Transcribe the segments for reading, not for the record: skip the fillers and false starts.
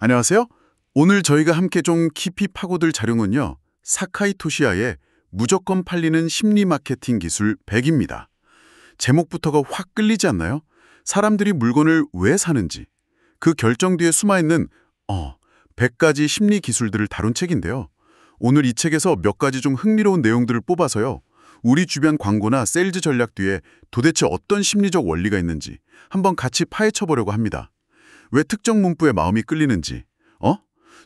안녕하세요. 오늘 저희가 함께 좀 깊이 파고들 자료는요. 사카이 토시아의 무조건 팔리는 심리 마케팅 기술 100입니다. 제목부터가 확 끌리지 않나요? 사람들이 물건을 왜 사는지, 그 결정 뒤에 숨어있는 100가지 심리 기술들을 다룬 책인데요. 오늘 이 책에서 몇 가지 좀 흥미로운 내용들을 뽑아서요. 우리 주변 광고나 세일즈 전략 뒤에 도대체 어떤 심리적 원리가 있는지 한번 같이 파헤쳐 보려고 합니다. 왜 특정 문구에 마음이 끌리는지,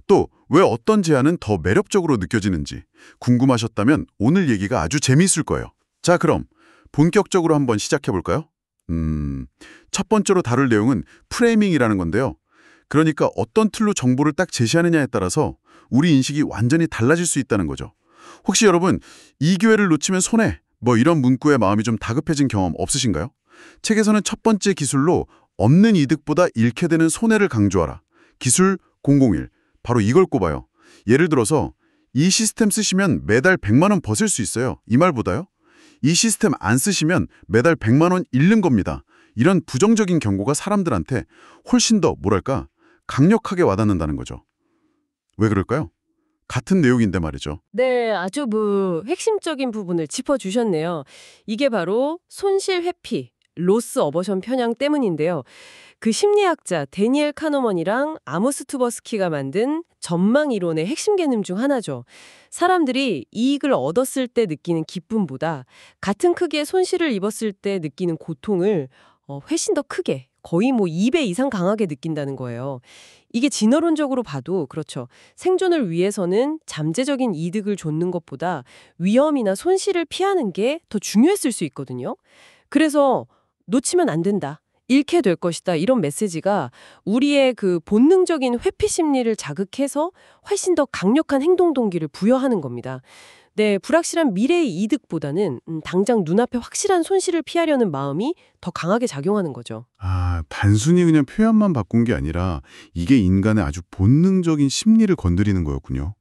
또 왜 어떤 제안은 더 매력적으로 느껴지는지 궁금하셨다면 오늘 얘기가 아주 재미있을 거예요. 자, 그럼 본격적으로 한번 시작해 볼까요? 첫 번째로 다룰 내용은 프레이밍이라는 건데요. 그러니까 어떤 틀로 정보를 딱 제시하느냐에 따라서 우리 인식이 완전히 달라질 수 있다는 거죠. 혹시 여러분 이 기회를 놓치면 손해, 이런 문구에 마음이 좀 다급해진 경험 없으신가요? 책에서는 첫 번째 기술로 없는 이득보다 잃게 되는 손해를 강조하라. 기술 001. 바로 이걸 꼽아요. 예를 들어서 이 시스템 쓰시면 매달 100만 원 버실 수 있어요. 이 말보다요. 이 시스템 안 쓰시면 매달 100만 원 잃는 겁니다. 이런 부정적인 경고가 사람들한테 훨씬 더 강력하게 와닿는다는 거죠. 왜 그럴까요? 같은 내용인데 말이죠. 네, 아주 핵심적인 부분을 짚어주셨네요. 이게 바로 손실 회피, 로스 어버션 편향 때문인데요. 그 심리학자 데니엘 카노먼이랑 아모스 투버스키가 만든 전망 이론의 핵심 개념 중 하나죠. 사람들이 이익을 얻었을 때 느끼는 기쁨보다 같은 크기의 손실을 입었을 때 느끼는 고통을 훨씬 더 크게, 거의 2배 이상 강하게 느낀다는 거예요. 이게 진화론적으로 봐도 그렇죠. 생존을 위해서는 잠재적인 이득을 좇는 것보다 위험이나 손실을 피하는 게 더 중요했을 수 있거든요. 그래서 놓치면 안 된다, 잃게 될 것이다, 이런 메시지가 우리의 그 본능적인 회피 심리를 자극해서 훨씬 더 강력한 행동 동기를 부여하는 겁니다. 네, 불확실한 미래의 이득보다는 당장 눈앞에 확실한 손실을 피하려는 마음이 더 강하게 작용하는 거죠. 단순히 그냥 표현만 바꾼 게 아니라 이게 인간의 아주 본능적인 심리를 건드리는 거였군요.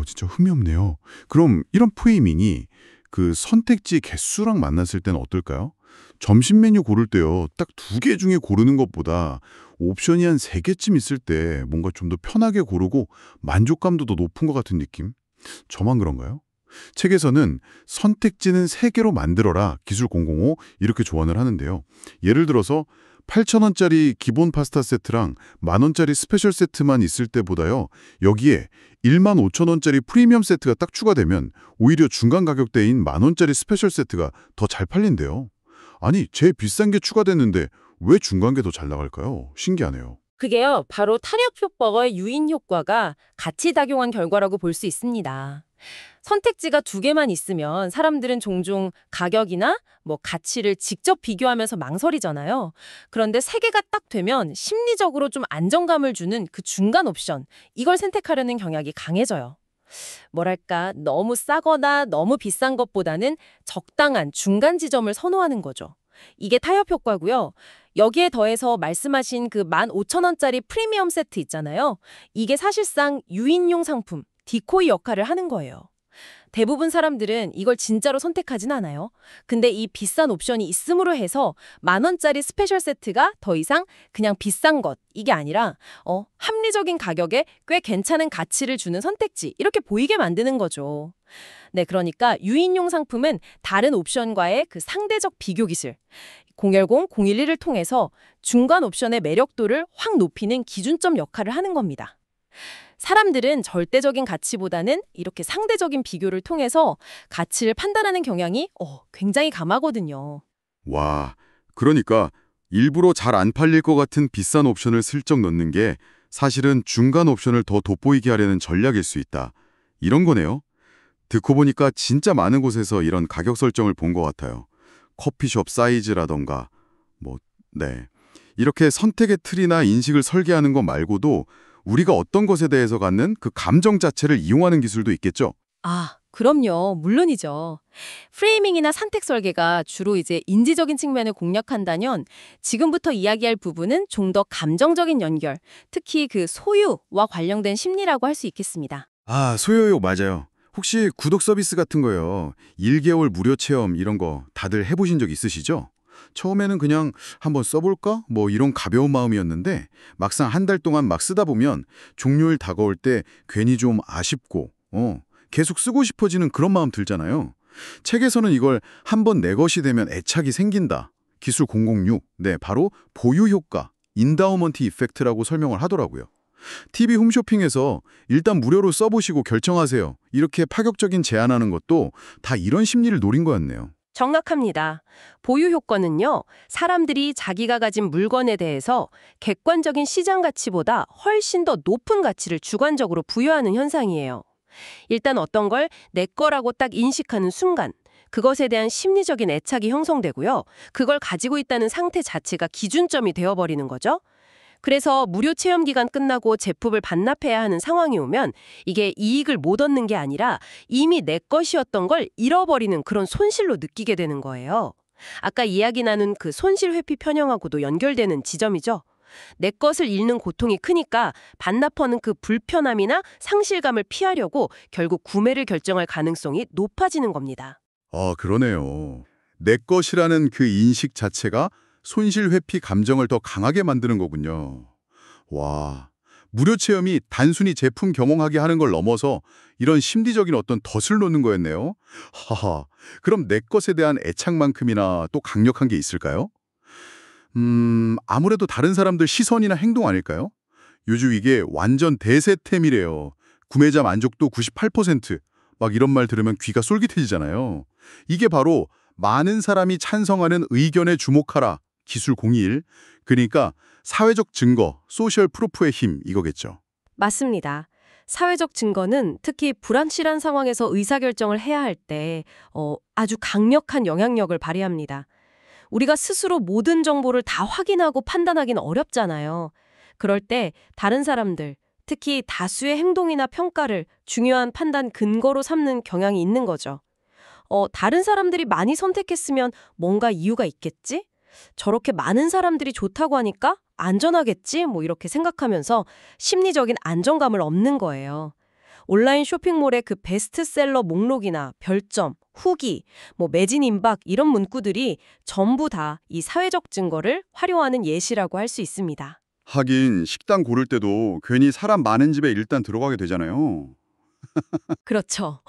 진짜 흠이 없네요. 그럼 이런 프레이밍이 그 선택지 개수랑 만났을 때는 어떨까요? 점심 메뉴 고를 때요. 딱 2개 중에 고르는 것보다 옵션이 한 3개쯤 있을 때 뭔가 좀 더 편하게 고르고 만족감도 더 높은 것 같은 느낌? 저만 그런가요? 책에서는 선택지는 3개로 만들어라 기술 005 이렇게 조언을 하는데요. 예를 들어서 8,000원짜리 기본 파스타 세트랑 10,000원짜리 스페셜 세트만 있을 때보다요. 여기에 15,000원짜리 프리미엄 세트가 딱 추가되면 오히려 중간 가격대인 10,000원짜리 스페셜 세트가 더 잘 팔린대요. 아니, 제일 비싼 게 추가됐는데 왜 중간 게 더 잘 나갈까요? 신기하네요. 그게요, 바로 탄력 효과의 유인 효과가 같이 작용한 결과라고 볼 수 있습니다. 선택지가 2개만 있으면 사람들은 종종 가격이나 가치를 직접 비교하면서 망설이잖아요. 그런데 3개가 딱 되면 심리적으로 좀 안정감을 주는 그 중간 옵션, 이걸 선택하려는 경향이 강해져요. 뭐랄까, 너무 싸거나 너무 비싼 것보다는 적당한 중간 지점을 선호하는 거죠. 이게 타협 효과고요. 여기에 더해서 말씀하신 그 15,000원짜리 프리미엄 세트 있잖아요. 이게 사실상 유인용 상품, 디코이 역할을 하는 거예요. 대부분 사람들은 이걸 진짜로 선택하진 않아요. 근데 이 비싼 옵션이 있음으로 해서 10,000원짜리 스페셜 세트가 더 이상 그냥 비싼 것, 이게 아니라 합리적인 가격에 꽤 괜찮은 가치를 주는 선택지, 이렇게 보이게 만드는 거죠. 네, 그러니까 유인용 상품은 다른 옵션과의 그 상대적 비교 기술, 010, 011을 통해서 중간 옵션의 매력도를 확 높이는 기준점 역할을 하는 겁니다. 사람들은 절대적인 가치보다는 이렇게 상대적인 비교를 통해서 가치를 판단하는 경향이 굉장히 강하거든요. 와, 그러니까 일부러 잘 안 팔릴 것 같은 비싼 옵션을 슬쩍 넣는 게 사실은 중간 옵션을 더 돋보이게 하려는 전략일 수 있다. 이런 거네요. 듣고 보니까 진짜 많은 곳에서 이런 가격 설정을 본 것 같아요. 커피숍 사이즈라던가 네. 이렇게 선택의 틀이나 인식을 설계하는 것 말고도 우리가 어떤 것에 대해서 갖는 그 감정 자체를 이용하는 기술도 있겠죠? 그럼요. 물론이죠. 프레이밍이나 선택 설계가 주로 인지적인 측면을 공략한다면 지금부터 이야기할 부분은 좀 더 감정적인 연결, 특히 그 소유와 관련된 심리라고 할 수 있겠습니다. 소요요, 맞아요. 혹시 구독 서비스 같은 거요. 1개월 무료 체험 이런 거 다들 해보신 적 있으시죠? 처음에는 그냥 한번 써볼까? 뭐 이런 가벼운 마음이었는데 막상 한 달 동안 막 쓰다 보면 종료일 다가올 때 괜히 좀 아쉽고 계속 쓰고 싶어지는 그런 마음 들잖아요. 책에서는 이걸 한번 내 것이 되면 애착이 생긴다. 기술 006, 네, 바로 보유 효과, 인다우먼트 이펙트라고 설명을 하더라고요. TV 홈쇼핑에서 일단 무료로 써보시고 결정하세요. 이렇게 파격적인 제안하는 것도 다 이런 심리를 노린 거였네요. 정확합니다. 보유 효과는요, 사람들이 자기가 가진 물건에 대해서 객관적인 시장 가치보다 훨씬 더 높은 가치를 주관적으로 부여하는 현상이에요. 일단 어떤 걸 내 거라고 딱 인식하는 순간, 그것에 대한 심리적인 애착이 형성되고요. 그걸 가지고 있다는 상태 자체가 기준점이 되어버리는 거죠. 그래서 무료 체험 기간 끝나고 제품을 반납해야 하는 상황이 오면 이게 이익을 못 얻는 게 아니라 이미 내 것이었던 걸 잃어버리는 그런 손실로 느끼게 되는 거예요. 아까 이야기 나눈 그 손실 회피 편형하고도 연결되는 지점이죠. 내 것을 잃는 고통이 크니까 반납하는 그 불편함이나 상실감을 피하려고 결국 구매를 결정할 가능성이 높아지는 겁니다. 아, 그러네요. 내 것이라는 그 인식 자체가 손실 회피 감정을 더 강하게 만드는 거군요. 와, 무료 체험이 단순히 제품 경험하게 하는 걸 넘어서 이런 심리적인 어떤 덫을 놓는 거였네요. 하하, 그럼 내 것에 대한 애착만큼이나 또 강력한 게 있을까요? 아무래도 다른 사람들 시선이나 행동 아닐까요? 요즘 이게 완전 대세템이래요. 구매자 만족도 98%. 막 이런 말 들으면 귀가 솔깃해지잖아요. 이게 바로 많은 사람이 찬성하는 의견에 주목하라. 기술 01. 그러니까 사회적 증거, 소셜 프루프의 힘 이거겠죠. 맞습니다. 사회적 증거는 특히 불확실한 상황에서 의사결정을 해야 할 때 아주 강력한 영향력을 발휘합니다. 우리가 스스로 모든 정보를 다 확인하고 판단하기는 어렵잖아요. 그럴 때 다른 사람들, 특히 다수의 행동이나 평가를 중요한 판단 근거로 삼는 경향이 있는 거죠. 다른 사람들이 많이 선택했으면 뭔가 이유가 있겠지? 저렇게 많은 사람들이 좋다고 하니까 안전하겠지? 뭐 이렇게 생각하면서 심리적인 안정감을 얻는 거예요. 온라인 쇼핑몰의 그 베스트셀러 목록이나 별점, 후기, 뭐 매진 임박 이런 문구들이 전부 다 이 사회적 증거를 활용하는 예시라고 할 수 있습니다. 하긴 식당 고를 때도 괜히 사람 많은 집에 일단 들어가게 되잖아요. 그렇죠.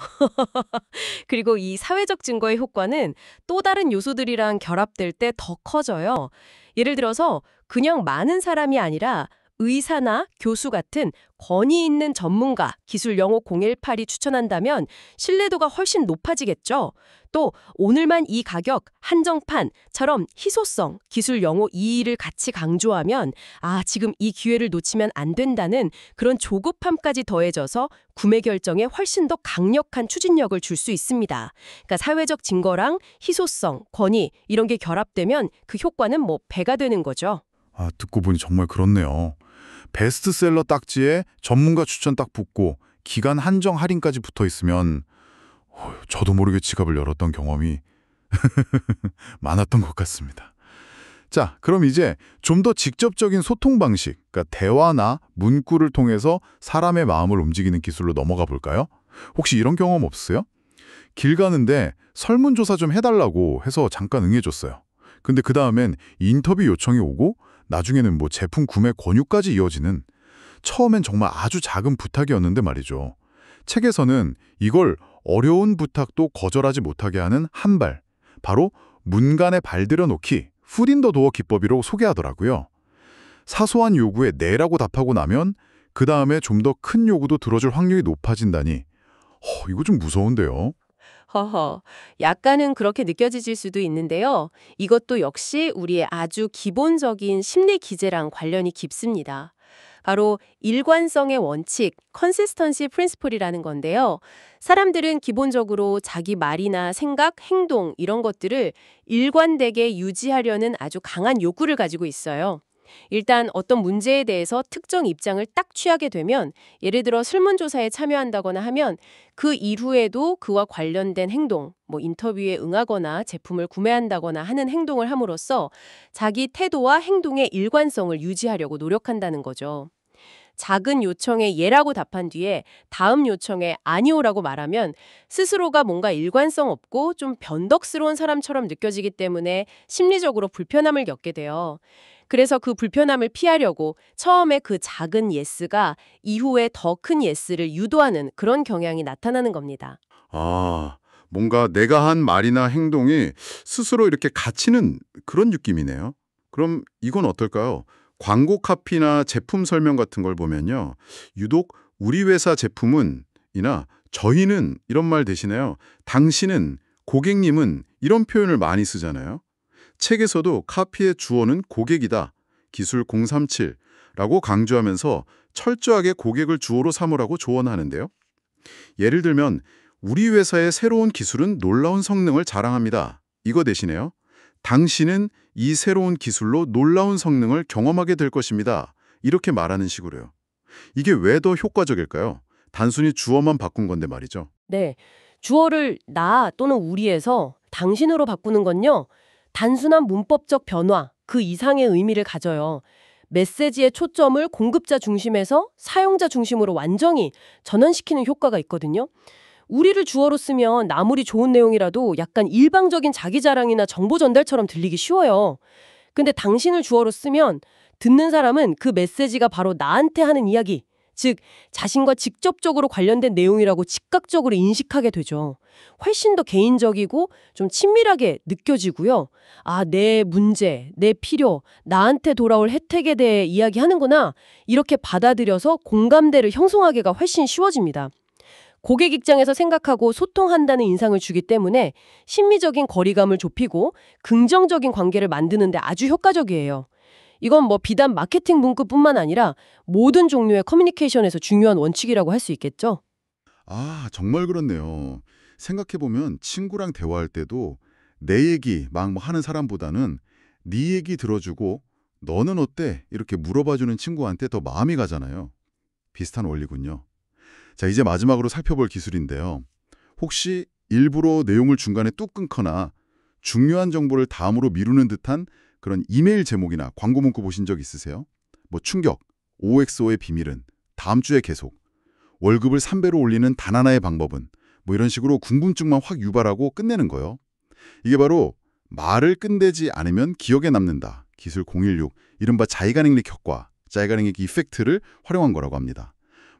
그리고 이 사회적 증거의 효과는 또 다른 요소들이랑 결합될 때 더 커져요. 예를 들어서 그냥 많은 사람이 아니라 의사나 교수 같은 권위 있는 전문가, 기술 영어 018이 추천한다면 신뢰도가 훨씬 높아지겠죠. 또 오늘만 이 가격, 한정판처럼 희소성, 기술 영어 22를 같이 강조하면 지금 이 기회를 놓치면 안 된다는 그런 조급함까지 더해져서 구매 결정에 훨씬 더 강력한 추진력을 줄 수 있습니다. 그러니까 사회적 증거랑 희소성, 권위 이런 게 결합되면 그 효과는 뭐 배가 되는 거죠. 아, 듣고 보니 정말 그렇네요. 베스트셀러 딱지에 전문가 추천 딱 붙고 기간 한정 할인까지 붙어 있으면 저도 모르게 지갑을 열었던 경험이 많았던 것 같습니다. 자, 그럼 이제 좀 더 직접적인 소통 방식, 그러니까 대화나 문구를 통해서 사람의 마음을 움직이는 기술로 넘어가 볼까요? 혹시 이런 경험 없으세요? 길 가는데 설문조사 좀 해달라고 해서 잠깐 응해줬어요. 근데 그 다음엔 인터뷰 요청이 오고 나중에는 뭐 제품 구매 권유까지 이어지는 처음엔 정말 아주 작은 부탁이었는데 말이죠. 책에서는 이걸 어려운 부탁도 거절하지 못하게 하는 한 발, 바로 문간에 발들여 놓기, 푸딘더 도어 기법이라고 소개하더라고요. 사소한 요구에 네라고 답하고 나면 그 다음에 좀 더 큰 요구도 들어줄 확률이 높아진다니 이거 좀 무서운데요. 허허, 약간은 그렇게 느껴지실 수도 있는데요. 이것도 역시 우리의 아주 기본적인 심리 기제랑 관련이 깊습니다. 바로 일관성의 원칙, consistency principle이라는 건데요. 사람들은 기본적으로 자기 말이나 생각, 행동 이런 것들을 일관되게 유지하려는 아주 강한 욕구를 가지고 있어요. 일단 어떤 문제에 대해서 특정 입장을 딱 취하게 되면 예를 들어 설문조사에 참여한다거나 하면 그 이후에도 그와 관련된 행동, 뭐 인터뷰에 응하거나 제품을 구매한다거나 하는 행동을 함으로써 자기 태도와 행동의 일관성을 유지하려고 노력한다는 거죠. 작은 요청에 예라고 답한 뒤에 다음 요청에 아니오라고 말하면 스스로가 뭔가 일관성 없고 좀 변덕스러운 사람처럼 느껴지기 때문에 심리적으로 불편함을 겪게 돼요. 그래서 그 불편함을 피하려고 처음에 그 작은 예스가 이후에 더 큰 예스를 유도하는 그런 경향이 나타나는 겁니다. 아, 뭔가 내가 한 말이나 행동이 스스로 이렇게 갇히는 그런 느낌이네요. 그럼 이건 어떨까요? 광고 카피나 제품 설명 같은 걸 보면요. 유독 우리 회사 제품은 이나 저희는 이런 말 대신에요. 당신은, 고객님은 이런 표현을 많이 쓰잖아요. 책에서도 카피의 주어는 고객이다. 기술 037라고 강조하면서 철저하게 고객을 주어로 삼으라고 조언하는데요. 예를 들면 우리 회사의 새로운 기술은 놀라운 성능을 자랑합니다. 이거 대신에요. 당신은 이 새로운 기술로 놀라운 성능을 경험하게 될 것입니다. 이렇게 말하는 식으로요. 이게 왜 더 효과적일까요? 단순히 주어만 바꾼 건데 말이죠. 네, 주어를 나 또는 우리에서 당신으로 바꾸는 건요. 단순한 문법적 변화, 그 이상의 의미를 가져요. 메시지의 초점을 공급자 중심에서 사용자 중심으로 완전히 전환시키는 효과가 있거든요. 우리를 주어로 쓰면 아무리 좋은 내용이라도 약간 일방적인 자기 자랑이나 정보 전달처럼 들리기 쉬워요. 근데 당신을 주어로 쓰면 듣는 사람은 그 메시지가 바로 나한테 하는 이야기, 즉 자신과 직접적으로 관련된 내용이라고 즉각적으로 인식하게 되죠. 훨씬 더 개인적이고 좀 친밀하게 느껴지고요. 아, 내 문제, 내 필요, 나한테 돌아올 혜택에 대해 이야기하는구나. 이렇게 받아들여서 공감대를 형성하기가 훨씬 쉬워집니다. 고객 입장에서 생각하고 소통한다는 인상을 주기 때문에 심리적인 거리감을 좁히고 긍정적인 관계를 만드는 데 아주 효과적이에요. 이건 뭐 비단 마케팅 문구뿐만 아니라 모든 종류의 커뮤니케이션에서 중요한 원칙이라고 할 수 있겠죠. 아, 정말 그렇네요. 생각해보면 친구랑 대화할 때도 내 얘기 막 뭐 하는 사람보다는 네 얘기 들어주고 너는 어때? 이렇게 물어봐주는 친구한테 더 마음이 가잖아요. 비슷한 원리군요. 자, 이제 마지막으로 살펴볼 기술인데요. 혹시 일부러 내용을 중간에 뚝 끊거나 중요한 정보를 다음으로 미루는 듯한 그런 이메일 제목이나 광고 문구 보신 적 있으세요? 뭐 충격, OXO의 비밀은, 다음 주에 계속, 월급을 3배로 올리는 단 하나의 방법은, 뭐 이런 식으로 궁금증만 확 유발하고 끝내는 거예요. 이게 바로 말을 끝내지 않으면 기억에 남는다. 기술 016, 이른바 자이가닉 효과, 자이가닉 이펙트를 활용한 거라고 합니다.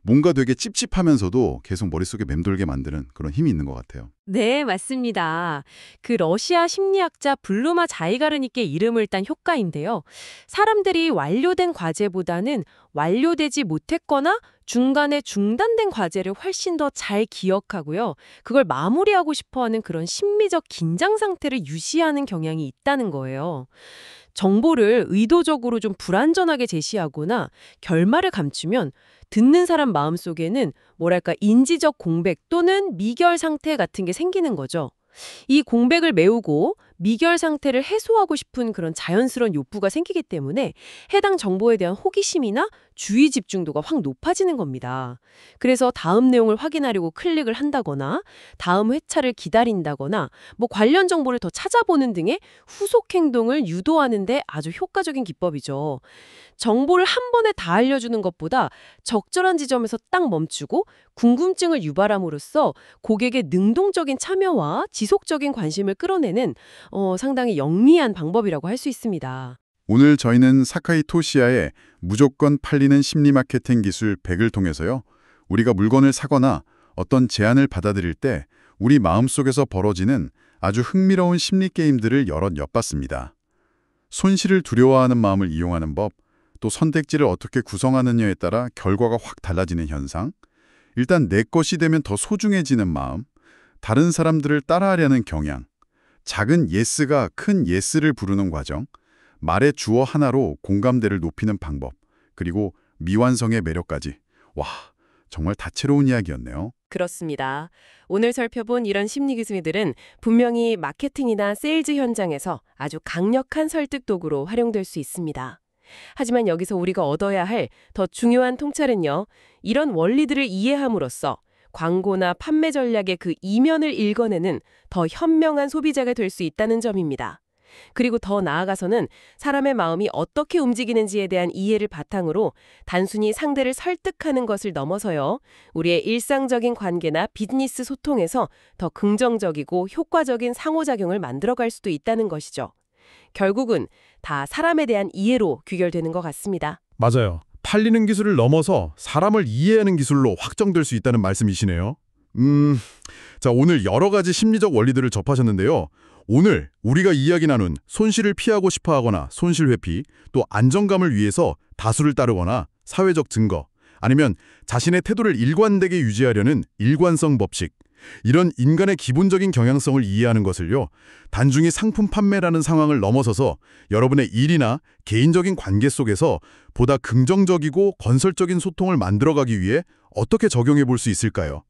뭔가 되게 찝찝하면서도 계속 머릿속에 맴돌게 만드는 그런 힘이 있는 것 같아요. 네, 맞습니다. 그 러시아 심리학자 블루마 자이가르니께 이름을 딴 효과인데요. 사람들이 완료된 과제보다는 완료되지 못했거나 중간에 중단된 과제를 훨씬 더 잘 기억하고요. 그걸 마무리하고 싶어하는 그런 심리적 긴장 상태를 유지하는 경향이 있다는 거예요. 정보를 의도적으로 좀 불완전하게 제시하거나 결말을 감추면 듣는 사람 마음속에는 뭐랄까 인지적 공백 또는 미결 상태 같은 게 생기는 거죠. 이 공백을 메우고 미결 상태를 해소하고 싶은 그런 자연스러운 욕구가 생기기 때문에 해당 정보에 대한 호기심이나 주의 집중도가 확 높아지는 겁니다. 그래서 다음 내용을 확인하려고 클릭을 한다거나 다음 회차를 기다린다거나 뭐 관련 정보를 더 찾아보는 등의 후속 행동을 유도하는 데 아주 효과적인 기법이죠. 정보를 한 번에 다 알려주는 것보다 적절한 지점에서 딱 멈추고 궁금증을 유발함으로써 고객의 능동적인 참여와 지속적인 관심을 끌어내는 상당히 영리한 방법이라고 할 수 있습니다. 오늘 저희는 사카이 토시아의 무조건 팔리는 심리 마케팅 기술 100을 통해서요. 우리가 물건을 사거나 어떤 제안을 받아들일 때 우리 마음속에서 벌어지는 아주 흥미로운 심리 게임들을 여럿 엿봤습니다. 손실을 두려워하는 마음을 이용하는 법, 또 선택지를 어떻게 구성하느냐에 따라 결과가 확 달라지는 현상, 일단 내 것이 되면 더 소중해지는 마음, 다른 사람들을 따라하려는 경향, 작은 예스가 큰 예스를 부르는 과정, 말의 주어 하나로 공감대를 높이는 방법, 그리고 미완성의 매력까지. 와, 정말 다채로운 이야기였네요. 그렇습니다. 오늘 살펴본 이런 심리 기술들은 분명히 마케팅이나 세일즈 현장에서 아주 강력한 설득 도구로 활용될 수 있습니다. 하지만 여기서 우리가 얻어야 할 더 중요한 통찰은요. 이런 원리들을 이해함으로써 광고나 판매 전략의 그 이면을 읽어내는 더 현명한 소비자가 될 수 있다는 점입니다. 그리고 더 나아가서는 사람의 마음이 어떻게 움직이는지에 대한 이해를 바탕으로 단순히 상대를 설득하는 것을 넘어서요. 우리의 일상적인 관계나 비즈니스 소통에서 더 긍정적이고 효과적인 상호작용을 만들어갈 수도 있다는 것이죠. 결국은 다 사람에 대한 이해로 귀결되는 것 같습니다. 맞아요. 팔리는 기술을 넘어서 사람을 이해하는 기술로 확정될 수 있다는 말씀이시네요. 자, 오늘 여러 가지 심리적 원리들을 접하셨는데요. 오늘 우리가 이야기 나눈 손실을 피하고 싶어 하거나 손실 회피, 또 안정감을 위해서 다수를 따르거나 사회적 증거, 아니면 자신의 태도를 일관되게 유지하려는 일관성 법칙, 이런 인간의 기본적인 경향성을 이해하는 것을요, 단중히 상품 판매라는 상황을 넘어서서 여러분의 일이나 개인적인 관계 속에서 보다 긍정적이고 건설적인 소통을 만들어가기 위해 어떻게 적용해 볼 수 있을까요?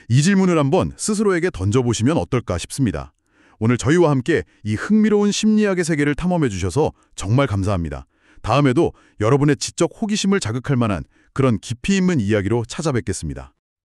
이 질문을 한번 스스로에게 던져보시면 어떨까 싶습니다. 오늘 저희와 함께 이 흥미로운 심리학의 세계를 탐험해 주셔서 정말 감사합니다. 다음에도 여러분의 지적 호기심을 자극할 만한 그런 깊이 있는 이야기로 찾아뵙겠습니다.